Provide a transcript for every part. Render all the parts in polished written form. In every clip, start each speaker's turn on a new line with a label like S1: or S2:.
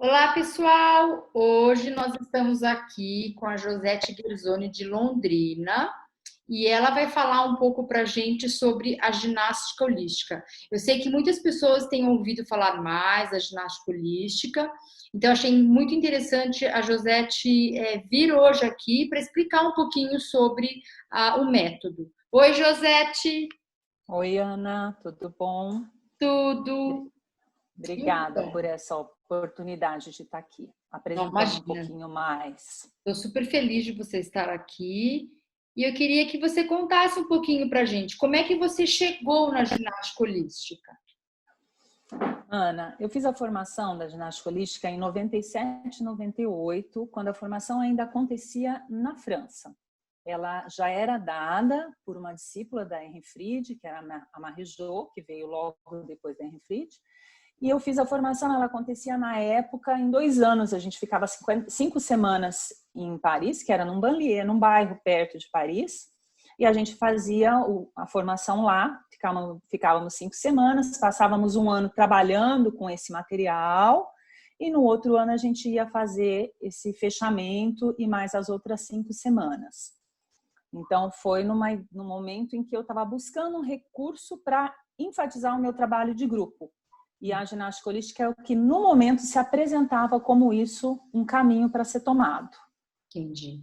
S1: Olá, pessoal! Hoje nós estamos aqui com a Josete Guerzoni de Londrina e ela vai falar um pouco para a gente sobre a ginástica holística. Eu sei que muitas pessoas têm ouvido falar mais da ginástica holística, então achei muito interessante a Josete vir hoje aqui para explicar um pouquinho sobre o método. Oi, Josete!
S2: Oi, Ana, tudo bom?
S1: Tudo?
S2: Obrigada
S1: Então,
S2: por essa oportunidade de estar aqui,
S1: não,
S2: apresentando um
S1: imagina.
S2: pouquinho mais.
S1: Estou super feliz de você estar aqui e eu queria que você contasse um pouquinho para a gente como é que você chegou na ginástica holística.
S2: Ana, eu fiz a formação da ginástica holística em 97, 98, quando a formação ainda acontecia na França. Ela já era dada por uma discípula da Henri Fried, que era a Marie Jo, que veio logo depois da Henri Fried. E eu fiz a formação, ela acontecia na época, em 2 anos. A gente ficava 5 semanas em Paris, que era num banlieue, num bairro perto de Paris. E a gente fazia a formação lá, ficávamos 5 semanas, passávamos um ano trabalhando com esse material. E no outro ano a gente ia fazer esse fechamento e mais as outras 5 semanas. Então foi no momento em que eu estava buscando um recurso para enfatizar o meu trabalho de grupo. E a ginástica holística é o que, no momento, se apresentava como isso, um caminho para ser tomado.
S1: Entendi.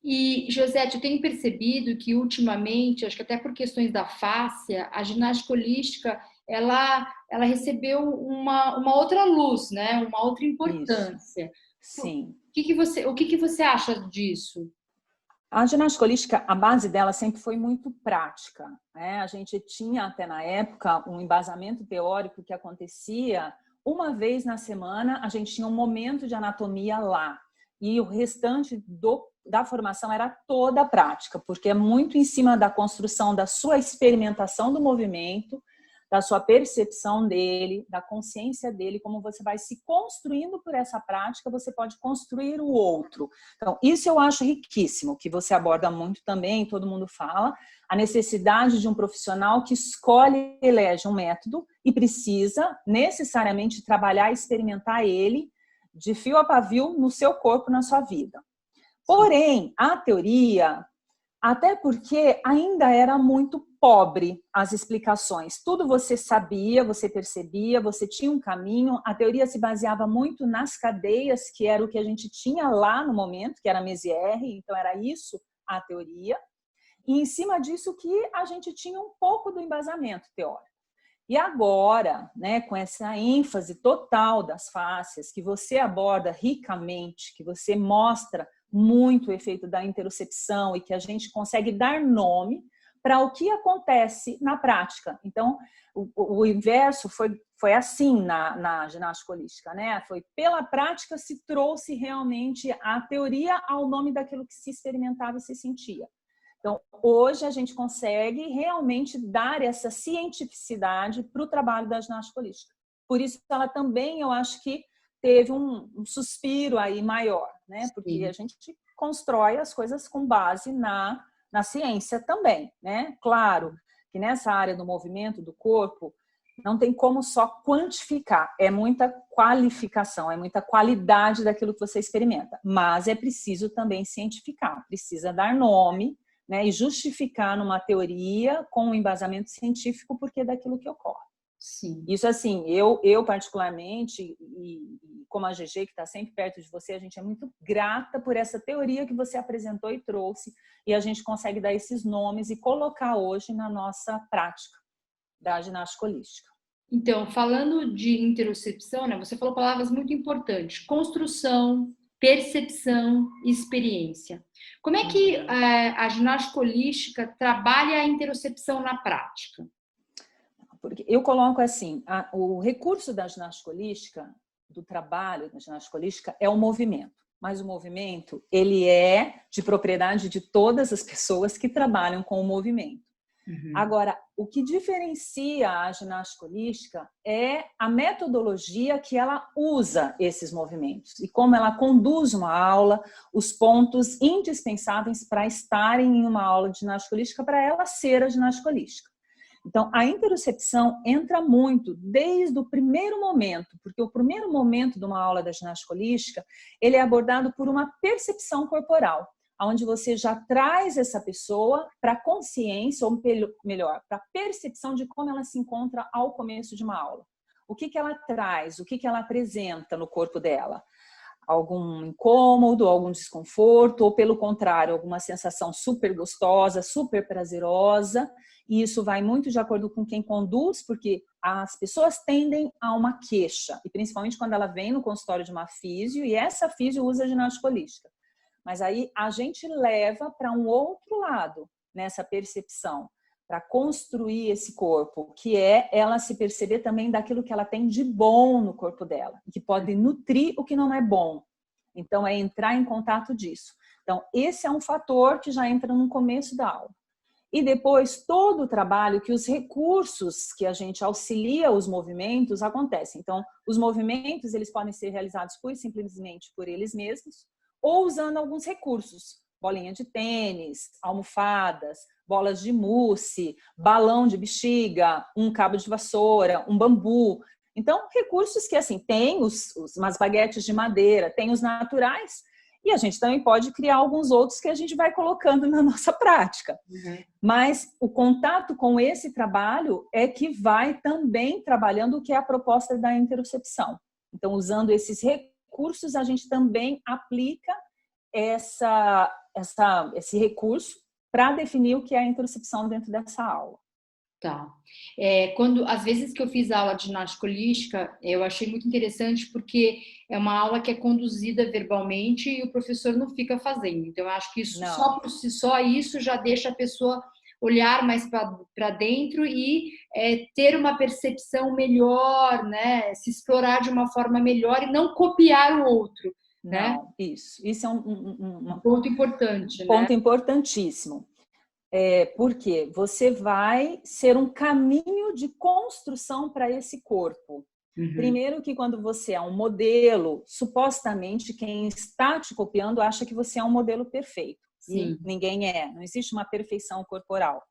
S1: E, Josete, eu tenho percebido que ultimamente, acho que até por questões da fáscia, a ginástica holística, ela recebeu uma outra luz, né? Uma outra
S2: Isso,
S1: importância.
S2: sim.
S1: O que que você acha disso?
S2: A ginástica holística, a base dela sempre foi muito prática, né? A gente tinha até na época um embasamento teórico que acontecia uma vez na semana, a gente tinha um momento de anatomia lá. E o restante da formação era toda prática, porque é muito em cima da construção da sua experimentação do movimento, da sua percepção dele, da consciência dele, como você vai se construindo por essa prática, você pode construir o outro. Então, isso eu acho riquíssimo, que você aborda muito também, todo mundo fala, a necessidade de um profissional que escolhe e elege um método e precisa necessariamente trabalhar e experimentar ele de fio a pavio no seu corpo, na sua vida. Porém, a teoria, até porque ainda era muito pobre as explicações. Tudo você sabia, você percebia, você tinha um caminho. A teoria se baseava muito nas cadeias, que era o que a gente tinha lá no momento, que era a Mézières, então era isso a teoria. E em cima disso que a gente tinha um pouco do embasamento teórico. E agora, né, com essa ênfase total das fáscias, que você aborda ricamente, que você mostra muito o efeito da interocepção e que a gente consegue dar nome para o que acontece na prática. Então, o inverso foi assim na ginástica holística, né? Foi pela prática se trouxe realmente a teoria ao nome daquilo que se experimentava e se sentia. Então, hoje a gente consegue realmente dar essa cientificidade para o trabalho da ginástica holística. Por isso, ela também, eu acho que teve um suspiro aí maior, né? Porque
S1: Sim.
S2: a gente constrói as coisas com base na ciência também, né? Claro que nessa área do movimento do corpo, não tem como só quantificar, é muita qualificação, é muita qualidade daquilo que você experimenta, mas é preciso também cientificar, precisa dar nome, né, e justificar numa teoria com um embasamento científico porque é daquilo que ocorre.
S1: Sim.
S2: Isso assim, eu particularmente, e como a GG que está sempre perto de você, a gente é muito grata por essa teoria que você apresentou e trouxe, e a gente consegue dar esses nomes e colocar hoje na nossa prática da ginástica holística.
S1: Então, falando de interocepção, né, você falou palavras muito importantes: construção, percepção e experiência. Como é que a ginástica holística trabalha a interocepção na prática?
S2: Porque eu coloco assim, o recurso da ginástica holística, do trabalho da ginástica holística, é o movimento. Mas o movimento, ele é de propriedade de todas as pessoas que trabalham com o movimento. Agora, o que diferencia a ginástica holística é a metodologia que ela usa esses movimentos e como ela conduz uma aula, os pontos indispensáveis para estarem em uma aula de ginástica holística, para ela ser a ginástica holística. Então, a interocepção entra muito desde o primeiro momento, porque o primeiro momento de uma aula da ginástica holística, ele é abordado por uma percepção corporal, onde você já traz essa pessoa para a consciência, ou melhor, para a percepção de como ela se encontra ao começo de uma aula. O que ela traz, o que ela apresenta no corpo dela? Algum incômodo, algum desconforto, ou pelo contrário, alguma sensação super gostosa, super prazerosa. E isso vai muito de acordo com quem conduz, porque as pessoas tendem a uma queixa, e principalmente quando ela vem no consultório de uma físio, e essa físio usa ginástica holística. Mas aí a gente leva para um outro lado nessa percepção, para construir esse corpo, que é ela se perceber também daquilo que ela tem de bom no corpo dela, que pode nutrir o que não é bom. Então, é entrar em contato disso. Então, esse é um fator que já entra no começo da aula. E depois, todo o trabalho que os recursos que a gente auxilia os movimentos acontecem. Então, os movimentos, eles podem ser realizados pura e simplesmente por eles mesmos, ou usando alguns recursos. Bolinha de tênis, almofadas, bolas de mousse, balão de bexiga, um cabo de vassoura, um bambu. Então, recursos que, assim, tem umas baguetes de madeira, tem os naturais, e a gente também pode criar alguns outros que a gente vai colocando na nossa prática. Uhum. Mas o contato com esse trabalho é que vai também trabalhando o que é a proposta da interocepção. Então, usando esses recursos, a gente também aplica esse recurso para definir o que é a interocepção dentro dessa aula.
S1: Tá. Às vezes que eu fiz aula de ginástica holística, eu achei muito interessante porque é uma aula que é conduzida verbalmente e o professor não fica fazendo. Então, eu acho que isso, só por si só, isso já deixa a pessoa olhar mais para dentro e ter uma percepção melhor, né? Se explorar de uma forma melhor e não copiar o outro.
S2: Não,
S1: né?
S2: Isso é um
S1: ponto importante.
S2: Ponto importantíssimo. Porque você vai ser um caminho de construção para esse corpo. Uhum. Primeiro que quando você é um modelo, supostamente quem está te copiando acha que você é um modelo perfeito. Sim. E ninguém é, não existe uma perfeição corporal,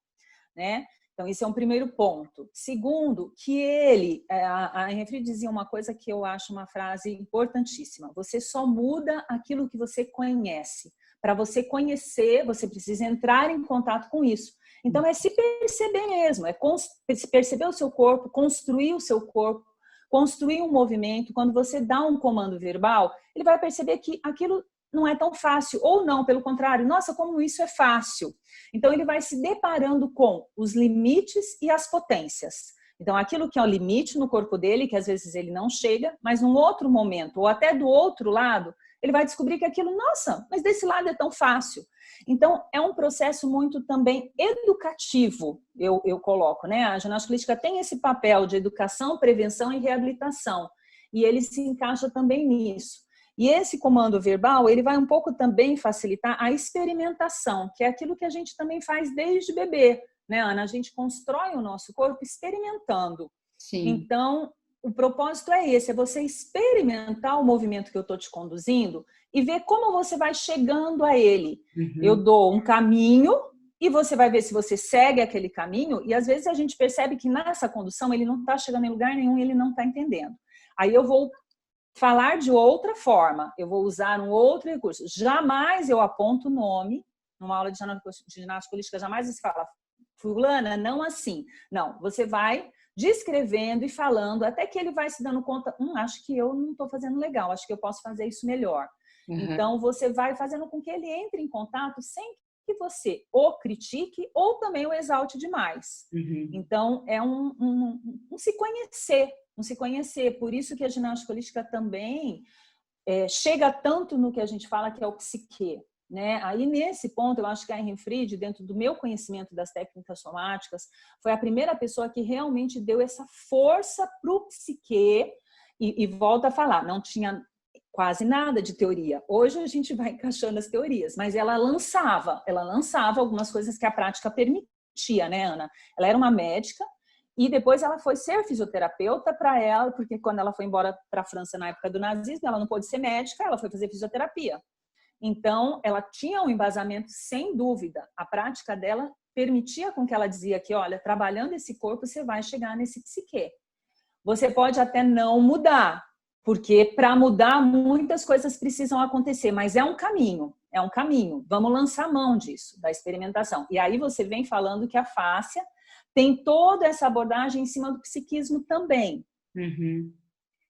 S2: né? Então, esse é um primeiro ponto. Segundo, que a Henry dizia uma coisa que eu acho uma frase importantíssima. Você só muda aquilo que você conhece. Para você conhecer, você precisa entrar em contato com isso. Então, é se perceber mesmo, é perceber o seu corpo, construir o seu corpo, construir um movimento. Quando você dá um comando verbal, ele vai perceber que aquilo não é tão fácil, ou não, pelo contrário, nossa, como isso é fácil. Então, ele vai se deparando com os limites e as potências. Então, aquilo que é o limite no corpo dele, que às vezes ele não chega, mas num outro momento, ou até do outro lado, ele vai descobrir que aquilo, nossa, mas desse lado é tão fácil. Então, é um processo muito também educativo, eu coloco, né? A ginástica holística tem esse papel de educação, prevenção e reabilitação, e ele se encaixa também nisso. E esse comando verbal, ele vai um pouco também facilitar a experimentação, que é aquilo que a gente também faz desde bebê, né, Ana? A gente constrói o nosso corpo experimentando. Sim. Então, o propósito é esse, é você experimentar o movimento que eu estou te conduzindo e ver como você vai chegando a ele. Uhum. Eu dou um caminho e você vai ver se você segue aquele caminho, e às vezes a gente percebe que nessa condução ele não está chegando em lugar nenhum e ele não está entendendo. Aí eu vou falar de outra forma, eu vou usar um outro recurso. Jamais eu aponto o nome, numa aula de ginástica holística, jamais você fala, fulana, não assim. Não, você vai descrevendo e falando, até que ele vai se dando conta, acho que eu não estou fazendo legal, acho que eu posso fazer isso melhor. Uhum. Então, você vai fazendo com que ele entre em contato sem que você o critique ou também o exalte demais. Uhum. Então, é um se conhecer, por isso que a ginástica holística também chega tanto no que a gente fala que é o psique, né? Aí nesse ponto eu acho que a Ehrenfried, dentro do meu conhecimento das técnicas somáticas, foi a primeira pessoa que realmente deu essa força para o psique e volta a falar, não tinha quase nada de teoria. Hoje a gente vai encaixando as teorias, mas ela lançava algumas coisas que a prática permitia, né, Ana? Ela era uma médica, e depois ela foi ser fisioterapeuta para ela, porque quando ela foi embora para a França na época do nazismo, ela não pôde ser médica, ela foi fazer fisioterapia. Então, ela tinha um embasamento sem dúvida. A prática dela permitia com que ela dizia que, olha, trabalhando esse corpo, você vai chegar nesse psique. Você pode até não mudar, porque para mudar muitas coisas precisam acontecer, mas é um caminho, Vamos lançar mão disso, da experimentação. E aí você vem falando que a fáscia tem toda essa abordagem em cima do psiquismo também.
S1: Uhum.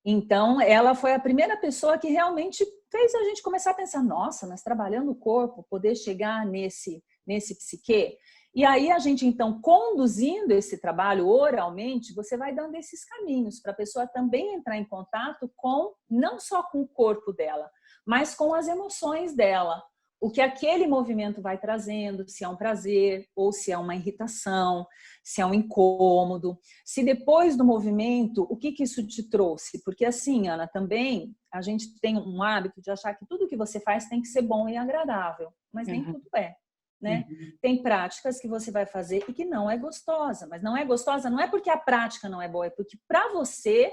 S2: Então, ela foi a primeira pessoa que realmente fez a gente começar a pensar, nossa, mas trabalhando o corpo, poder chegar nesse psique. E aí a gente, então, conduzindo esse trabalho oralmente, você vai dando esses caminhos para a pessoa também entrar em contato com, não só com o corpo dela, mas com as emoções dela. O que aquele movimento vai trazendo, se é um prazer ou se é uma irritação, se é um incômodo, se depois do movimento, o que isso te trouxe? Porque assim, Ana, também a gente tem um hábito de achar que tudo que você faz tem que ser bom e agradável, mas nem tudo é. Né? Tem práticas que você vai fazer e que não é gostosa, mas não é gostosa não é porque a prática não é boa, é porque para você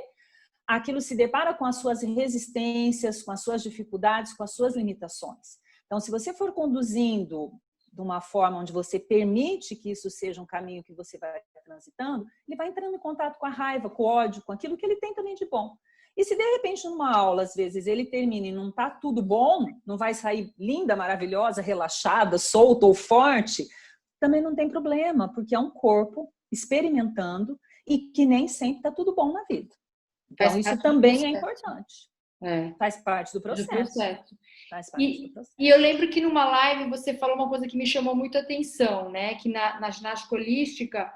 S2: aquilo se depara com as suas resistências, com as suas dificuldades, com as suas limitações. Então, se você for conduzindo de uma forma onde você permite que isso seja um caminho que você vai transitando, ele vai entrando em contato com a raiva, com o ódio, com aquilo que ele tem também de bom. E se de repente numa aula, às vezes, ele termina e não está tudo bom, não vai sair linda, maravilhosa, relaxada, solta ou forte, também não tem problema, porque é um corpo experimentando e que nem sempre está tudo bom na vida. Então, isso também é importante. Faz parte do processo. Faz parte do processo.
S1: E eu lembro que numa live você falou uma coisa que me chamou muito a atenção, né? Que na ginástica holística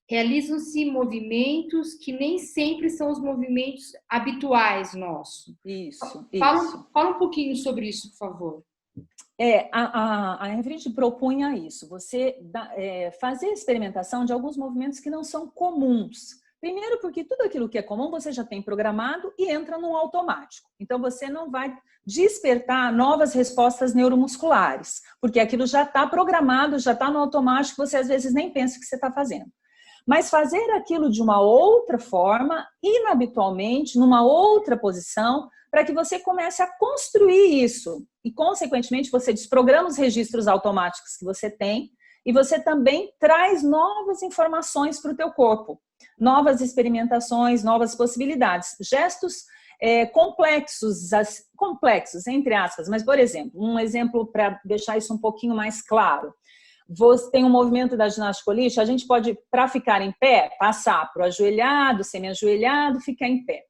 S1: realizam-se movimentos que nem sempre são os movimentos habituais nossos.
S2: Isso.
S1: Fala um pouquinho sobre isso, por favor.
S2: A Evrid propunha isso, você fazer a experimentação de alguns movimentos que não são comuns. Primeiro porque tudo aquilo que é comum você já tem programado e entra no automático. Então você não vai despertar novas respostas neuromusculares, porque aquilo já está programado, já está no automático, você às vezes nem pensa o que você está fazendo. Mas fazer aquilo de uma outra forma, inabitualmente, numa outra posição, para que você comece a construir isso. E, consequentemente, você desprograma os registros automáticos que você tem e você também traz novas informações para o teu corpo. Novas experimentações, novas possibilidades. Gestos complexos, entre aspas. Mas, por exemplo, um exemplo para deixar isso um pouquinho mais claro. Você tem um movimento da ginástica holística, a gente pode, para ficar em pé, passar para o ajoelhado, semi-ajoelhado, ficar em pé.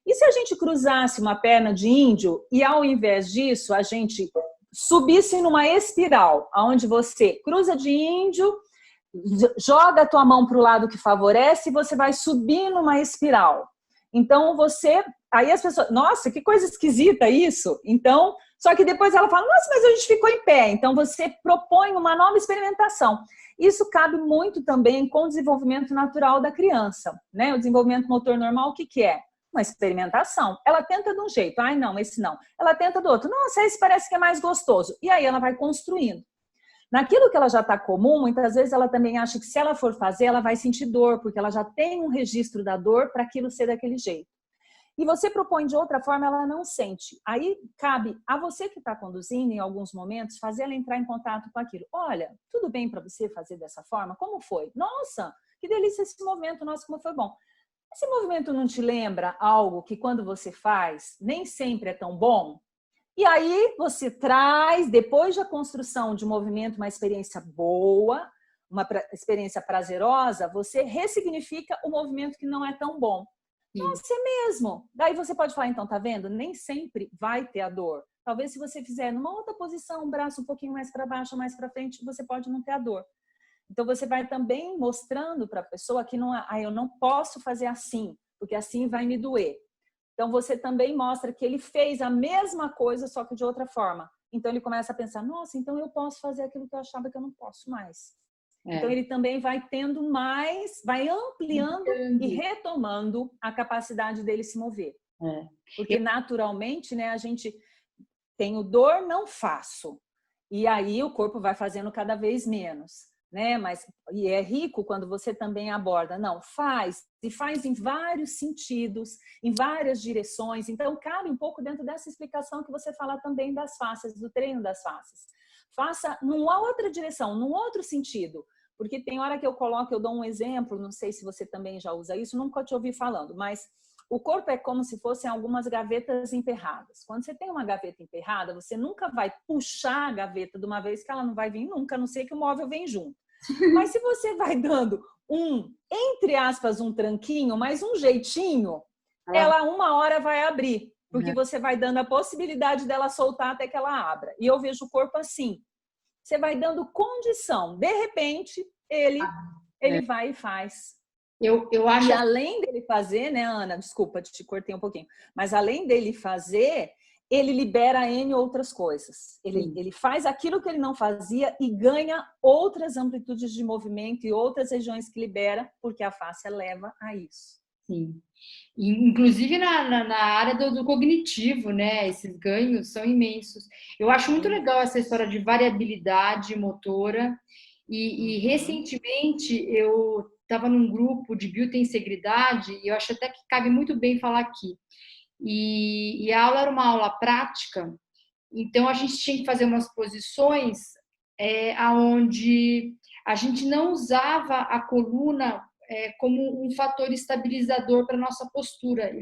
S2: E se a gente cruzasse uma perna de índio e, ao invés disso, a gente subisse numa espiral, onde você cruza de índio, joga a tua mão para o lado que favorece e você vai subir numa espiral. Então, aí as pessoas, nossa, que coisa esquisita isso. Então, só que depois ela fala, nossa, mas a gente ficou em pé. Então, você propõe uma nova experimentação. Isso cabe muito também com o desenvolvimento natural da criança, né? O desenvolvimento motor normal, o que é? Uma experimentação. Ela tenta de um jeito, ai não, esse não. Ela tenta do outro, nossa, esse parece que é mais gostoso. E aí ela vai construindo. Naquilo que ela já está comum, muitas vezes ela também acha que se ela for fazer, ela vai sentir dor, porque ela já tem um registro da dor para aquilo ser daquele jeito. E você propõe de outra forma, ela não sente. Aí cabe a você que está conduzindo, em alguns momentos, fazer ela entrar em contato com aquilo. Olha, tudo bem para você fazer dessa forma? Como foi? Nossa, que delícia esse movimento, nossa, como foi bom. Esse movimento não te lembra algo que quando você faz, nem sempre é tão bom? E aí você traz, depois da construção de um movimento, uma experiência boa, uma experiência prazerosa, você ressignifica o movimento que não é tão bom. Nossa, é mesmo. Daí você pode falar, então, tá vendo? Nem sempre vai ter a dor. Talvez se você fizer numa outra posição, um braço um pouquinho mais para baixo, mais para frente, você pode não ter a dor. Então você vai também mostrando para a pessoa que não, eu não posso fazer assim, porque assim vai me doer. Então você também mostra que ele fez a mesma coisa, só que de outra forma. Então ele começa a pensar, nossa, então eu posso fazer aquilo que eu achava que eu não posso mais. Então ele também vai tendo mais, vai ampliando e retomando a capacidade dele se mover. Porque naturalmente, né, a gente tem o dor, não faço. E aí o corpo vai fazendo cada vez menos. Né? E é rico quando você também aborda, não, faz, e faz em vários sentidos, em várias direções. Então, cabe um pouco dentro dessa explicação que você fala também das faces, do treino das faces. faça numa outra direção, num outro sentido. Porque tem hora que eu coloco, eu dou um exemplo, não sei se você também já usa isso, nunca te ouvi falando, mas o corpo é como se fossem algumas gavetas emperradas. Quando você tem uma gaveta emperrada, você nunca vai puxar a gaveta de uma vez que ela não vai vir nunca, a não ser que o móvel vem junto. Mas se você vai dando entre aspas, um tranquinho, mas um jeitinho, ela uma hora vai abrir, porque você vai dando a possibilidade dela soltar até que ela abra. E eu vejo o corpo assim. Você vai dando condição. De repente, ele vai e faz.
S1: Eu acho...
S2: E além dele fazer, né, Ana? Desculpa, te cortei um pouquinho. Mas além dele fazer, ele libera N outras coisas. Ele faz aquilo que ele não fazia e ganha outras amplitudes de movimento e outras regiões que libera, porque a fascia leva a isso.
S1: Sim. Inclusive na área do cognitivo, né? Esses ganhos são imensos. Eu acho muito legal essa história de variabilidade motora. E recentemente eu estava num grupo de biotenseguridade e eu acho até que cabe muito bem falar aqui. E a aula era uma aula prática, então a gente tinha que fazer umas posições aonde a gente não usava a coluna como um fator estabilizador para a nossa postura.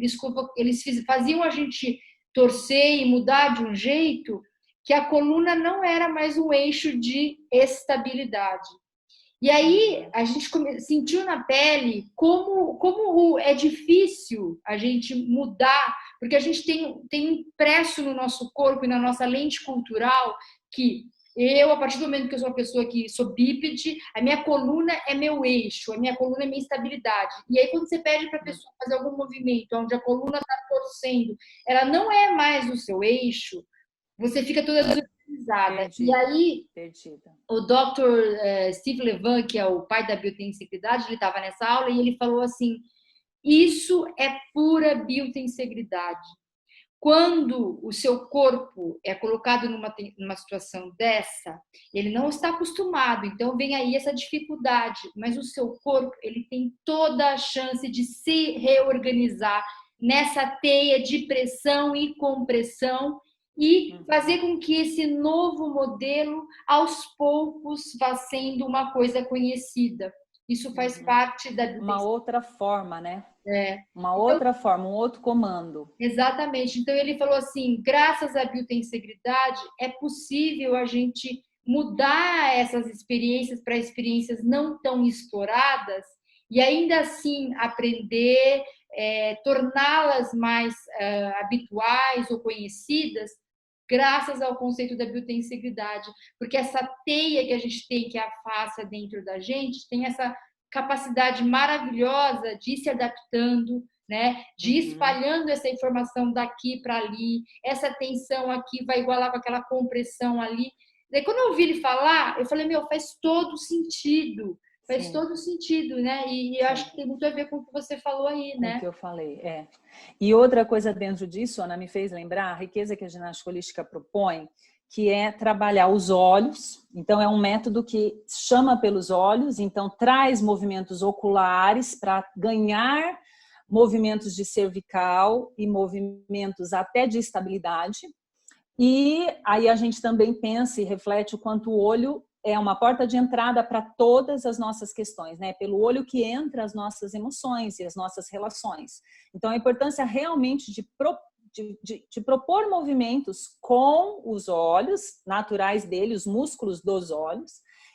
S1: Eles faziam a gente torcer e mudar de um jeito que a coluna não era mais um eixo de estabilidade. E aí a gente sentiu na pele como é difícil a gente mudar, porque a gente tem impresso no nosso corpo e na nossa lente cultural que eu, a partir do momento que eu sou uma pessoa que sou bípede, a minha coluna é meu eixo, a minha coluna é minha estabilidade. E aí quando você pede para a pessoa fazer algum movimento onde a coluna está torcendo, ela não é mais o seu eixo, você fica toda desorganizada. E aí, o Dr. Steve Levan, que é o pai da biotenseguridade, ele estava nessa aula e ele falou assim, isso é pura biotenseguridade. Quando o seu corpo é colocado numa situação dessa, ele não está acostumado, então vem aí essa dificuldade, mas o seu corpo ele tem toda a chance de se reorganizar nessa teia de pressão e compressão e fazer com que esse novo modelo, aos poucos, vá sendo uma coisa conhecida. Isso faz parte da...
S2: Uma outra forma, né? Uma outra forma, um outro comando.
S1: Exatamente. Então, ele falou assim, graças à biotenseguridade, é possível a gente mudar essas experiências para experiências não tão exploradas e ainda assim aprender, torná-las mais habituais ou conhecidas, graças ao conceito da biotenseguridade. Porque essa teia que a gente tem, que é a fascia dentro da gente, tem essa capacidade maravilhosa de ir se adaptando, né? De ir espalhando essa informação daqui para ali, essa tensão aqui vai igualar com aquela compressão ali. Daí, quando eu ouvi ele falar, eu falei, faz todo sentido. Faz todo sentido, né? E eu acho que tem muito a ver com o que você falou aí, né?
S2: Com o que eu falei, E outra coisa dentro disso, Ana, me fez lembrar a riqueza que a ginástica holística propõe, que é trabalhar os olhos. Então, é um método que chama pelos olhos, então traz movimentos oculares para ganhar movimentos de cervical e movimentos até de estabilidade. E aí a gente também pensa e reflete o quanto o olho é uma porta de entrada para todas as nossas questões, né? Pelo olho que entra as nossas emoções e as nossas relações. Então, a importância realmente de propor movimentos com os olhos naturais dele, os músculos dos olhos,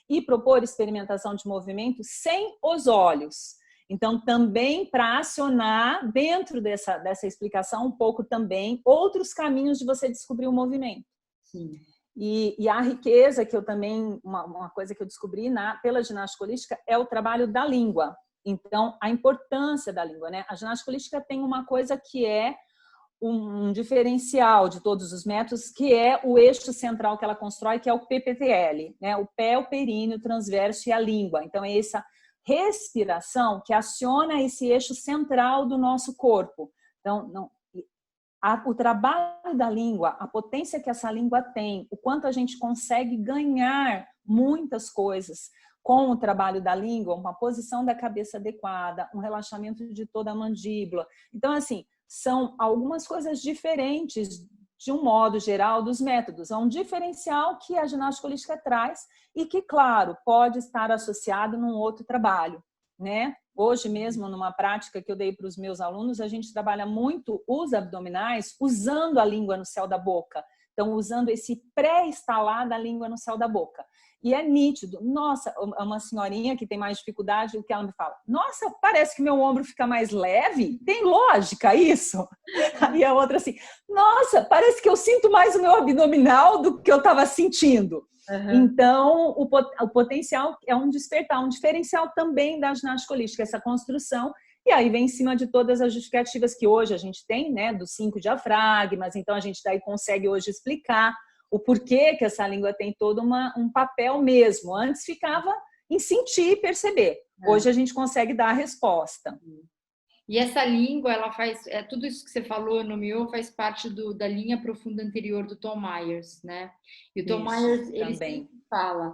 S2: e propor experimentação de movimento sem os olhos. Então, também para acionar, dentro dessa explicação, um pouco também, outros caminhos de você descobrir o movimento.
S1: Sim.
S2: E a riqueza que eu também, uma coisa que eu descobri pela ginástica holística é o trabalho da língua. Então, a importância da língua, né? A ginástica holística tem uma coisa que é um diferencial de todos os métodos, que é o eixo central que ela constrói, que é o PPTL, né? O pé, o períneo, o transverso e a língua. Então, é essa respiração que aciona esse eixo central do nosso corpo. Então, o trabalho da língua, a potência que essa língua tem, o quanto a gente consegue ganhar muitas coisas com o trabalho da língua, uma posição da cabeça adequada, um relaxamento de toda a mandíbula. Então, assim, são algumas coisas diferentes de um modo geral, dos métodos. É um diferencial que a ginástica holística traz e que, claro, pode estar associado num outro trabalho, né? Hoje mesmo, numa prática que eu dei para os meus alunos, a gente trabalha muito os abdominais usando a língua no céu da boca. Então, usando esse pré-estalar da língua no céu da boca. E é nítido. Nossa, uma senhorinha que tem mais dificuldade, o que ela me fala? Nossa, parece que meu ombro fica mais leve. Tem lógica isso? E a outra assim, nossa, parece que eu sinto mais o meu abdominal do que eu estava sentindo. Uhum. Então, o potencial é um despertar, um diferencial também da ginástica holística, essa construção. E aí vem em cima de todas as justificativas que hoje a gente tem, né, dos 5 diafragmas. Então, a gente daí consegue hoje explicar o porquê que essa língua tem todo um papel mesmo. Antes ficava em sentir e perceber. Hoje a gente consegue dar a resposta.
S1: E essa língua, ela faz... tudo isso que você falou, nomeou, faz parte da linha profunda anterior do Tom Myers, né? E o Tom Myers, ele sempre fala...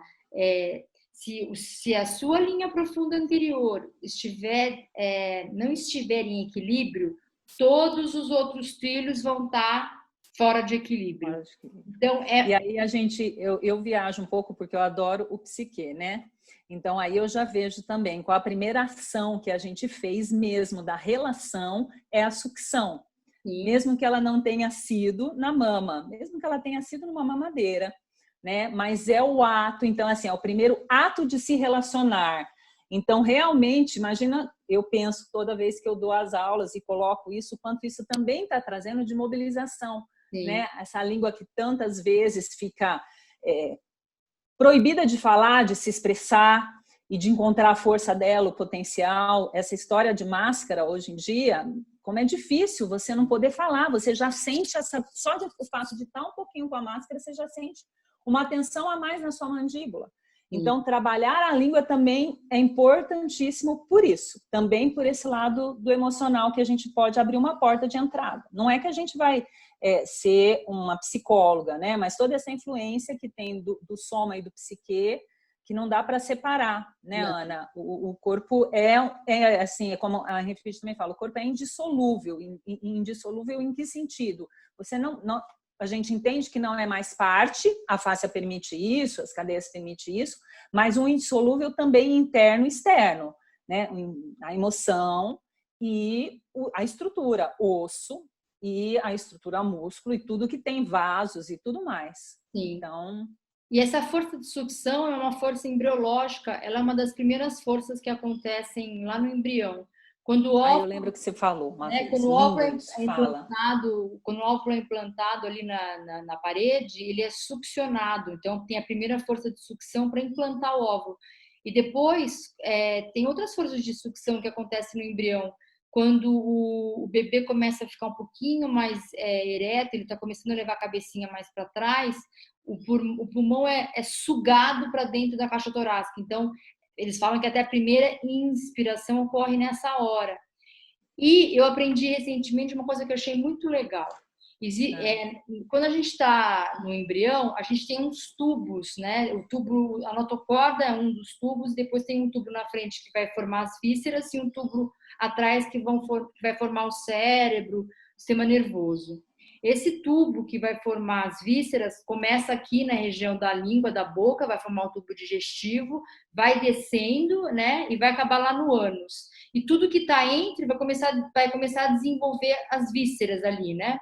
S1: Se a sua linha profunda anterior não estiver em equilíbrio, todos os outros trilhos vão estar fora de equilíbrio. Então,
S2: E aí eu viajo um pouco porque eu adoro o psiquê, né? Então aí eu já vejo também qual a primeira ação que a gente fez mesmo da relação é a sucção. Sim. Mesmo que ela não tenha sido na mama, mesmo que ela tenha sido numa mamadeira, né? Mas é o ato, então assim, é o primeiro ato de se relacionar. Então realmente, imagina, eu penso toda vez que eu dou as aulas e coloco isso, quanto isso também está trazendo de mobilização. Né? Essa língua que tantas vezes fica proibida de falar, de se expressar e de encontrar a força dela, o potencial. Essa história de máscara hoje em dia, como é difícil você não poder falar, você já sente só o fato de estar um pouquinho com a máscara, você já sente uma tensão a mais na sua mandíbula. Então, trabalhar a língua também é importantíssimo por isso. Também por esse lado do emocional que a gente pode abrir uma porta de entrada. Não é que a gente vai ser uma psicóloga, né? Mas toda essa influência que tem do soma e do psiquê, que não dá para separar, né, não. Ana? O corpo assim, é como a Refit também fala, o corpo é indissolúvel. Indissolúvel em que sentido? Você não a gente entende que não é mais parte, a fáscia permite isso, as cadeias permitem isso, mas um indissolúvel também interno e externo, né? A emoção e a estrutura, osso e a estrutura músculo e tudo que tem vasos e tudo mais.
S1: Sim.
S2: Então...
S1: E essa força de sucção é uma força embriológica, ela é uma das primeiras forças que acontecem lá no embrião. Quando o óvulo,
S2: eu lembro que você falou uma vez.
S1: Quando o óvulo é implantado ali na parede, ele é succionado. Então, tem a primeira força de sucção para implantar o óvulo. E depois, tem outras forças de sucção que acontecem no embrião. Quando o bebê começa a ficar um pouquinho mais ereto, ele está começando a levar a cabecinha mais para trás, o pulmão é sugado para dentro da caixa torácica. Então, eles falam que até a primeira inspiração ocorre nessa hora. E eu aprendi recentemente uma coisa que eu achei muito legal. Quando a gente está no embrião, a gente tem uns tubos, né? O tubo, a notocorda é um dos tubos, depois tem um tubo na frente que vai formar as vísceras e um tubo atrás que vai formar o cérebro, o sistema nervoso. Esse tubo que vai formar as vísceras começa aqui na região da língua, da boca, vai formar o tubo digestivo, vai descendo, né? E vai acabar lá no ânus. E tudo que está entre vai começar a desenvolver as vísceras ali, né?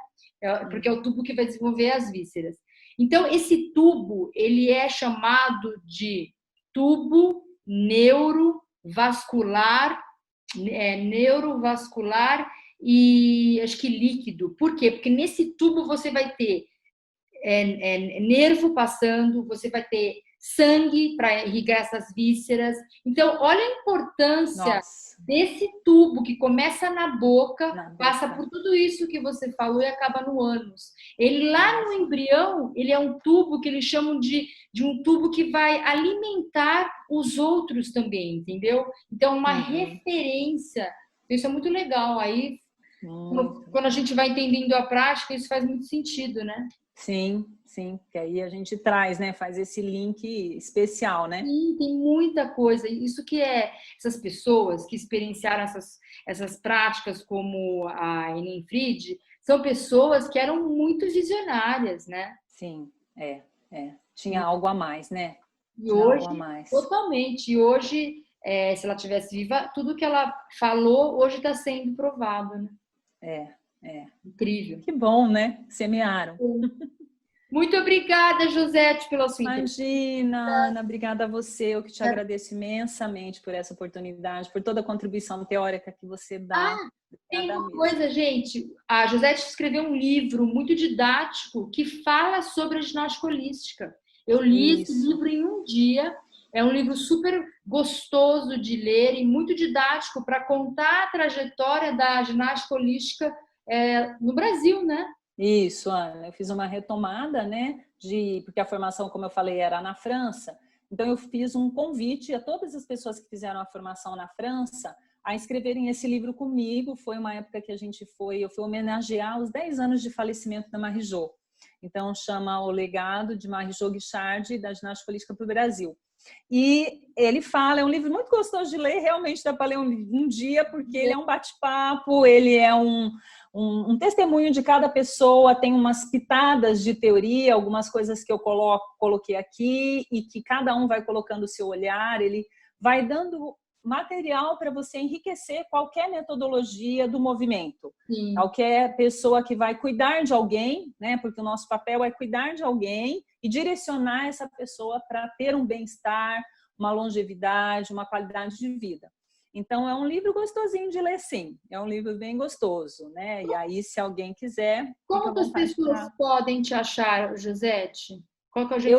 S1: Porque é o tubo que vai desenvolver as vísceras. Então, esse tubo, ele é chamado de tubo neurovascular e acho que líquido. Por quê? Porque nesse tubo você vai ter nervo passando, você vai ter sangue para irrigar essas vísceras. Então, olha a importância desse tubo que começa na boca, passa por tudo isso que você falou e acaba no ânus. Ele lá no embrião, ele é um tubo que eles chamam de um tubo que vai alimentar os outros também, entendeu? Então, uma referência. Isso é muito legal. Aí, quando a gente vai entendendo a prática, isso faz muito sentido, né?
S2: Sim, que aí a gente traz, né? Faz esse link especial, né?
S1: Sim, tem muita coisa. Isso que essas pessoas que experienciaram essas práticas como a Enen Fried são pessoas que eram muito visionárias, né?
S2: Sim, tinha algo a mais, né?
S1: E
S2: Tinha
S1: hoje,
S2: algo a mais.
S1: totalmente. E hoje, se ela tivesse viva, tudo que ela falou hoje está sendo provado, né? Incrível.
S2: Que bom, né? Semearam.
S1: Muito obrigada, Josete, pela sua entrevista.
S2: Imagina, Ana, obrigada a você. Eu que te agradeço imensamente por essa oportunidade, por toda a contribuição teórica que você dá.
S1: Tem
S2: Obrigada
S1: uma
S2: mesmo.
S1: coisa, gente. A Josete escreveu um livro muito didático que fala sobre a ginástica holística. Eu li esse livro em um dia. É um livro super gostoso de ler e muito didático para contar a trajetória da ginástica holística no Brasil, né?
S2: Isso, Ana. Eu fiz uma retomada, né? Porque a formação, como eu falei, era na França. Então, eu fiz um convite a todas as pessoas que fizeram a formação na França a escreverem esse livro comigo. Foi uma época que eu fui homenagear os 10 anos de falecimento da Marie Jo. Então, chama O Legado de Marie Jo Guichard, da ginástica holística para o Brasil. E ele fala, é um livro muito gostoso de ler, realmente dá para ler um dia, porque ele é um bate-papo, ele é um testemunho de cada pessoa, tem umas pitadas de teoria, algumas coisas que eu coloquei aqui, e que cada um vai colocando o seu olhar, ele vai dando material para você enriquecer qualquer metodologia do movimento.
S1: Sim.
S2: Qualquer pessoa que vai cuidar de alguém, né? Porque o nosso papel é cuidar de alguém e direcionar essa pessoa para ter um bem-estar, uma longevidade, uma qualidade de vida. Então, é um livro gostosinho de ler, sim. É um livro bem gostoso, né? E aí, se alguém quiser,
S1: como as pessoas podem te achar, Josete? Qual que é o jeito?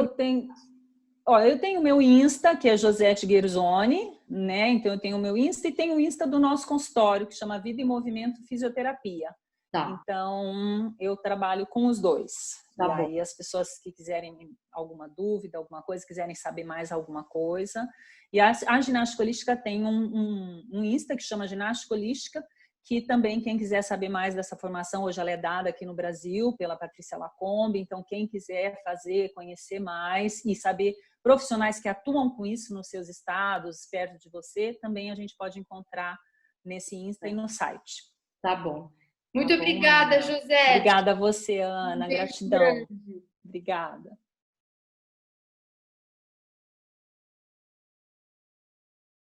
S2: Eu tenho o meu Insta, que é Josete Guerzoni, né? Então, eu tenho o meu Insta e tenho o Insta do nosso consultório, que chama Vida e Movimento Fisioterapia.
S1: Tá.
S2: Então, eu trabalho com os dois.
S1: Tá
S2: e
S1: bom.
S2: Aí, as pessoas que quiserem alguma dúvida, alguma coisa, quiserem saber mais alguma coisa. E a ginástica holística tem um Insta que chama Ginástica Holística, que também, quem quiser saber mais dessa formação, hoje ela é dada aqui no Brasil pela Patrícia Lacombe. Então, quem quiser fazer, conhecer mais e saber profissionais que atuam com isso nos seus estados, perto de você, também a gente pode encontrar nesse Insta e no site.
S1: Tá bom. Muito obrigada, Josete.
S2: Obrigada a você, Ana. Gratidão. Obrigada.